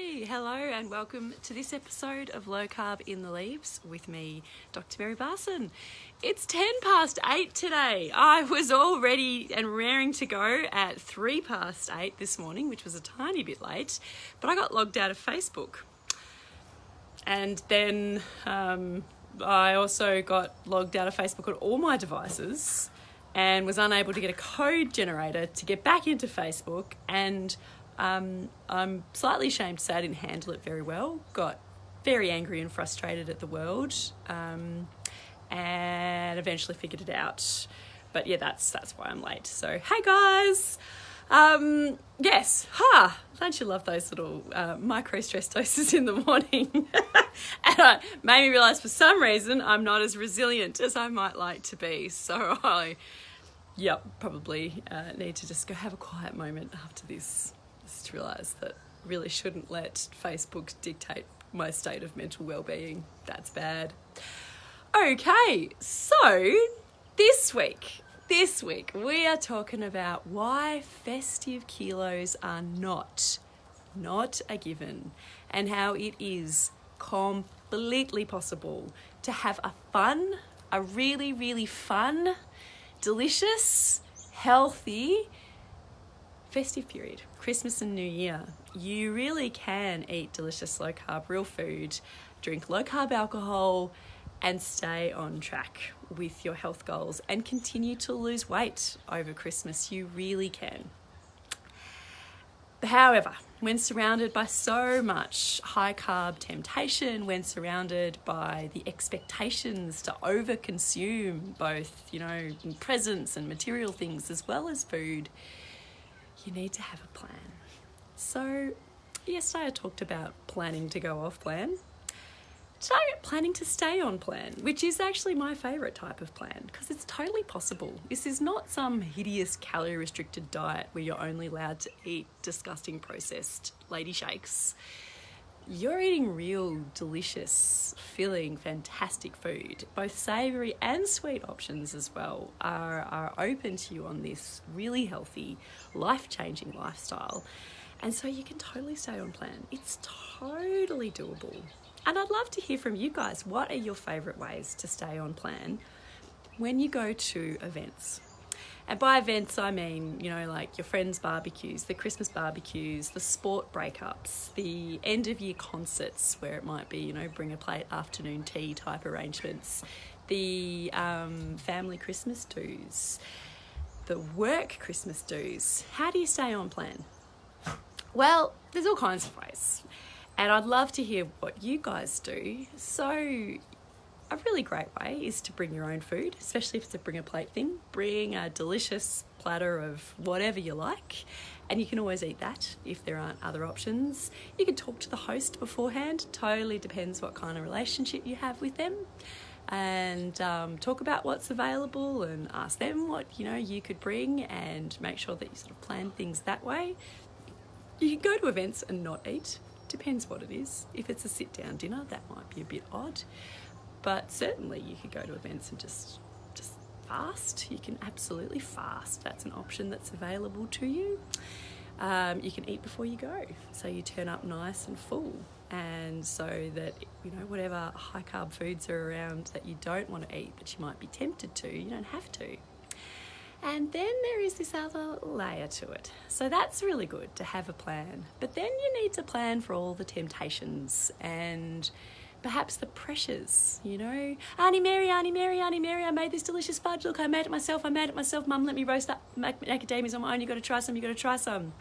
Hey, hello and welcome to this episode of Low Carb in the Leaves with me, Dr. Mary Barson. It's 8:10 today. I was all ready and raring to go at 8:03 this morning, which was a tiny bit late, but I got logged out of Facebook. And then I also got logged out of Facebook on all my devices and was unable to get a code generator to get back into Facebook, and I'm slightly ashamed to say I didn't handle it very well. Got very angry and frustrated at the world, and eventually figured it out. But yeah, that's why I'm late. So hey guys, yes, don't you love those little micro stress doses in the morning? And it made me realise for some reason I'm not as resilient as I might like to be. So I, probably need to just go have a quiet moment after this. To realise that I really shouldn't let Facebook dictate my state of mental well-being. That's bad. Okay, so this week we are talking about why festive kilos are not a given, and how it is completely possible to have a really, really fun, delicious, healthy festive period, Christmas and New Year. You really can eat delicious low carb real food, drink low carb alcohol, and stay on track with your health goals and continue to lose weight over Christmas. You really can. However, when surrounded by so much high carb temptation, when surrounded by the expectations to overconsume both, presents and material things as well as food, you need to have a plan. So yesterday I talked about planning to go off plan. Today I'm planning to stay on plan, which is actually my favourite type of plan because it's totally possible. This is not some hideous calorie restricted diet where you're only allowed to eat disgusting processed lady shakes. You're eating real, delicious, filling, fantastic food. Both savoury and sweet options as well are open to you on this really healthy, life-changing lifestyle. And so you can totally stay on plan. It's totally doable. And I'd love to hear from you guys. What are your favourite ways to stay on plan when you go to events? And by events, I mean, like your friends' barbecues, the Christmas barbecues, the sport breakups, the end of year concerts where it might be, bring a plate afternoon tea type arrangements, the family Christmas do's, the work Christmas do's. How do you stay on plan? Well, there's all kinds of ways. And I'd love to hear what you guys do. So a really great way is to bring your own food, especially if it's a bring a plate thing. Bring a delicious platter of whatever you like, and you can always eat that if there aren't other options. You can talk to the host beforehand. Totally depends what kind of relationship you have with them, and talk about what's available and ask them what you could bring, and make sure that you sort of plan things that way. You can go to events and not eat. Depends what it is. If it's a sit-down dinner, that might be a bit odd. But certainly you could go to events and just fast. You can absolutely fast. That's an option that's available to you. You can eat before you go. So you turn up nice and full. And so that, whatever high carb foods are around that you don't want to eat, but you might be tempted to, you don't have to. And then there is this other layer to it. So that's really good to have a plan. But then you need to plan for all the temptations and perhaps the pressures, Auntie Mary, I made this delicious fudge. Look, I made it myself. Mum, let me roast up macadamias on my own. You got to try some.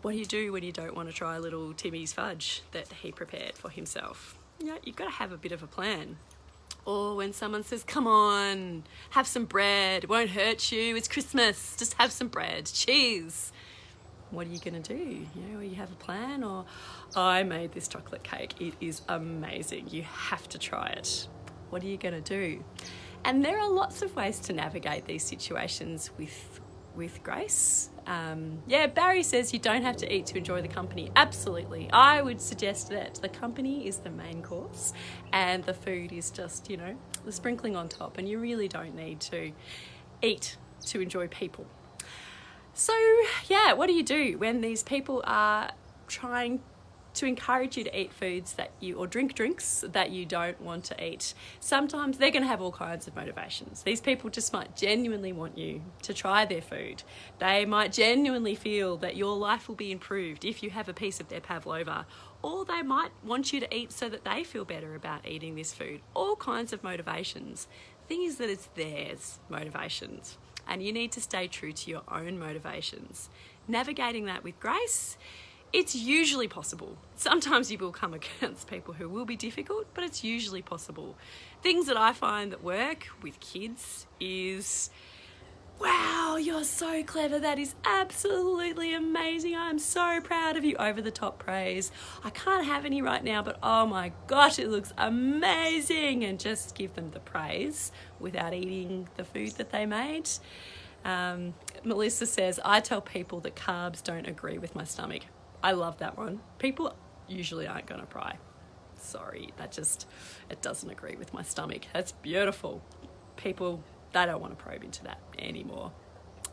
What do you do when you don't want to try little Timmy's fudge that he prepared for himself? You've got to have a bit of a plan. Or when someone says, come on, have some bread. It won't hurt you. It's Christmas. Just have some bread. Cheese. What are you going to do? You have a plan. Or, I made this chocolate cake. It is amazing. You have to try it. What are you going to do? And there are lots of ways to navigate these situations with grace. Barry says you don't have to eat to enjoy the company. Absolutely. I would suggest that the company is the main course and the food is just, the sprinkling on top, and you really don't need to eat to enjoy people. So yeah, what do when these people are trying to encourage you to eat foods that you, or drink drinks that you don't want to eat? Sometimes they're going to have all kinds of motivations. These people just might genuinely want you to try their food. They might genuinely feel that your life will be improved if you have a piece of their pavlova, or they might want you to eat so that they feel better about eating this food. All kinds of motivations. The thing is that it's theirs motivations, and you need to stay true to your own motivations. Navigating that with grace, it's usually possible. Sometimes you will come against people who will be difficult, but it's usually possible. Things that I find that work with kids is, wow, you're so clever. That is absolutely amazing. I'm so proud of you. Over the top praise. I can't have any right now, but oh my gosh, it looks amazing. And just give them the praise without eating the food that they made. Melissa says, I tell people that carbs don't agree with my stomach. I love that one. People usually aren't going to pry. Sorry, it doesn't agree with my stomach. That's beautiful. People, they don't want to probe into that anymore.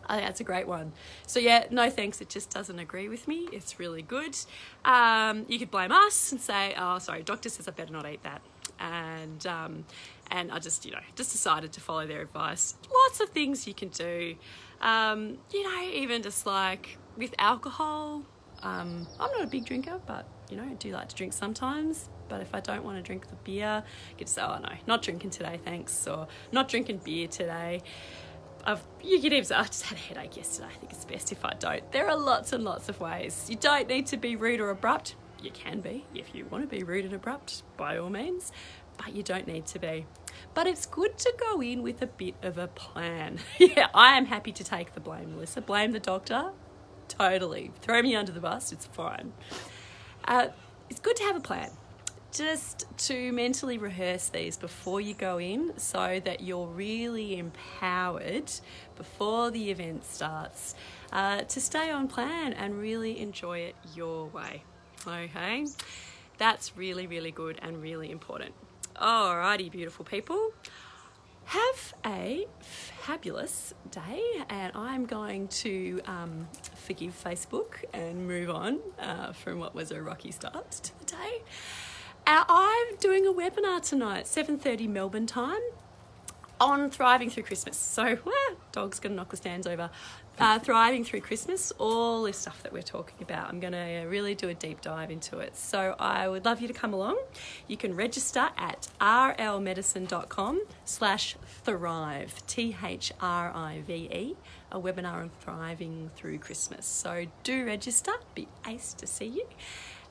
I think that's a great one. So yeah, no thanks, it just doesn't agree with me. It's really good. You could blame us and say, oh, sorry, doctor says I better not eat that. And I just decided to follow their advice. Lots of things you can do. Even just like with alcohol. I'm not a big drinker, but I do like to drink sometimes. But if I don't want to drink the beer, I get to say, oh no, not drinking today, thanks, or not drinking beer today. You could even say, I just had a headache yesterday, I think it's best if I don't. There are lots and lots of ways. You don't need to be rude or abrupt. You can be if you want to be rude and abrupt, by all means, but you don't need to be. But it's good to go in with a bit of a plan. Yeah, I am happy to take the blame, Melissa. Blame the doctor. Totally. Throw me under the bus, it's fine. It's good to have a plan. Just to mentally rehearse these before you go in so that you're really empowered before the event starts to stay on plan and really enjoy it your way. Okay? That's really, really good and really important. Alrighty, beautiful people. Have a fabulous day, and I'm going to forgive Facebook and move on from what was a rocky start to the day. I'm doing a webinar tonight, 7:30 Melbourne time, on thriving through Christmas. So, dog's going to knock the stands over. Thriving through Christmas, all this stuff that we're talking about. I'm going to really do a deep dive into it. So I would love you to come along. You can register at rlmedicine.com/thrive, THRIVE, a webinar on thriving through Christmas. So do register. Be ace to see you.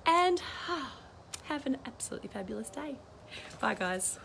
And have an absolutely fabulous day. Bye, guys.